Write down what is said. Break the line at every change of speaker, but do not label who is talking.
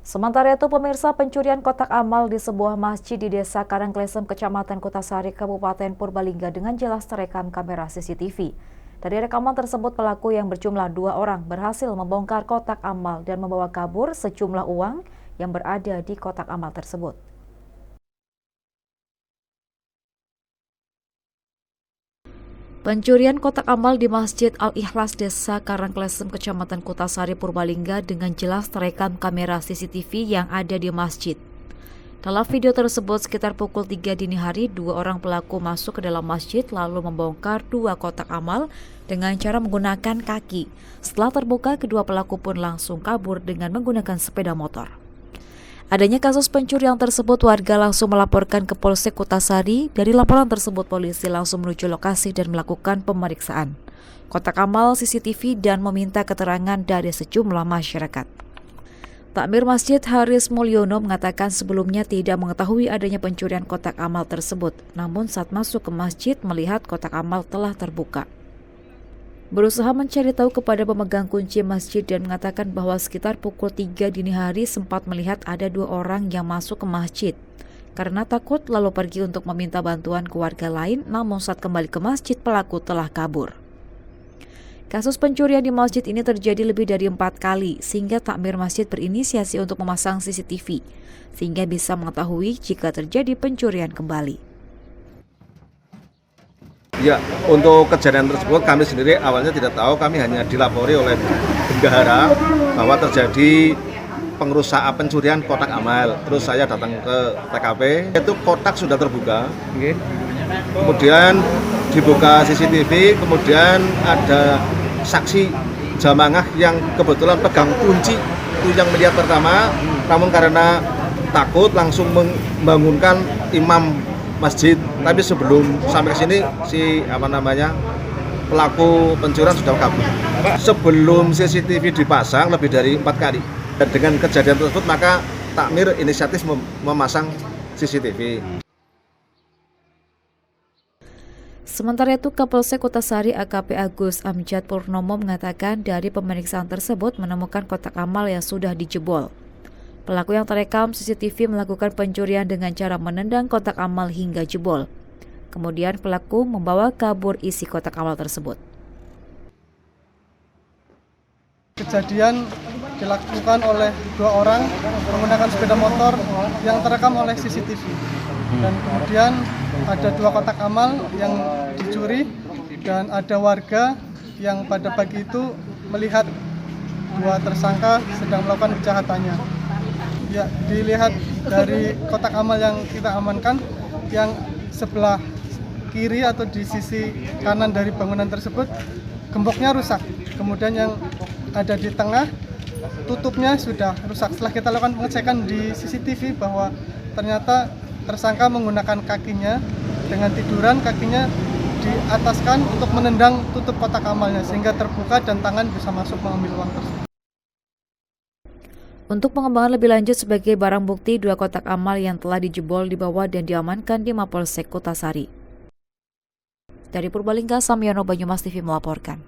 Sementara itu, pemirsa, pencurian kotak amal di sebuah masjid di Desa Karangklesem, Kecamatan Kutasari, Kabupaten Purbalingga dengan jelas terekam kamera CCTV. Dari rekaman tersebut, pelaku yang berjumlah 2 orang berhasil membongkar kotak amal dan membawa kabur sejumlah uang yang berada di kotak amal tersebut. Pencurian kotak amal di Masjid Al-Ikhlas Desa Karangklesem, Kecamatan Kutasari, Purbalingga dengan jelas terekam kamera CCTV yang ada di masjid. Dalam video tersebut, sekitar pukul 3 dini hari, 2 orang pelaku masuk ke dalam masjid lalu membongkar 2 kotak amal dengan cara menggunakan kaki. Setelah terbuka, kedua pelaku pun langsung kabur dengan menggunakan sepeda motor. Adanya kasus pencurian tersebut, warga langsung melaporkan ke Polsek Kutasari. Dari laporan tersebut, polisi langsung menuju lokasi dan melakukan pemeriksaan kotak amal CCTV dan meminta keterangan dari sejumlah masyarakat. Takmir Masjid Haris Mulyono mengatakan sebelumnya tidak mengetahui adanya pencurian kotak amal tersebut, namun saat masuk ke masjid melihat kotak amal telah terbuka. Berusaha mencari tahu kepada pemegang kunci masjid dan mengatakan bahwa sekitar pukul 3 dini hari sempat melihat ada 2 orang yang masuk ke masjid. Karena takut lalu pergi untuk meminta bantuan ke warga lain, namun saat kembali ke masjid pelaku telah kabur. Kasus pencurian di masjid ini terjadi lebih dari 4 kali, sehingga takmir masjid berinisiasi untuk memasang CCTV, sehingga bisa mengetahui jika terjadi pencurian kembali.
Ya, untuk kejadian tersebut kami sendiri awalnya tidak tahu, kami hanya dilapori oleh bendahara bahwa terjadi pengerusakan pencurian kotak amal. Terus saya datang ke TKP, itu kotak sudah terbuka. Kemudian dibuka CCTV, kemudian ada saksi jamaah yang kebetulan pegang kunci itu yang melihat pertama, namun karena takut langsung membangunkan imam masjid. Tapi sebelum sampai ke sini pelaku pencurian sudah kabur. Sebelum CCTV dipasang lebih dari 4 kali. Dan dengan kejadian tersebut maka takmir inisiatif memasang CCTV.
Sementara itu, Kapolsek Kutasari AKP Agus Amjad Purnomo mengatakan dari pemeriksaan tersebut menemukan kotak amal yang sudah dijebol. Pelaku yang terekam CCTV melakukan pencurian dengan cara menendang kotak amal hingga jebol. Kemudian pelaku membawa kabur isi kotak amal tersebut.
Kejadian dilakukan oleh 2 orang menggunakan sepeda motor yang terekam oleh CCTV. Dan kemudian ada 2 kotak amal yang dicuri dan ada warga yang pada pagi itu melihat 2 tersangka sedang melakukan kejahatannya. Ya, dilihat dari kotak amal yang kita amankan, yang sebelah kiri atau di sisi kanan dari bangunan tersebut gemboknya rusak. Kemudian yang ada di tengah tutupnya sudah rusak. Setelah kita lakukan pengecekan di CCTV bahwa ternyata tersangka menggunakan kakinya dengan tiduran, kakinya diataskan untuk menendang tutup kotak amalnya sehingga terbuka dan tangan bisa masuk mengambil uang tersebut.
Untuk pengembangan lebih lanjut sebagai barang bukti, 2 kotak amal yang telah dijebol dibawa dan diamankan di Mapolsek Kutasari. Dari Purbalingga, Samyono Banyumas TV melaporkan.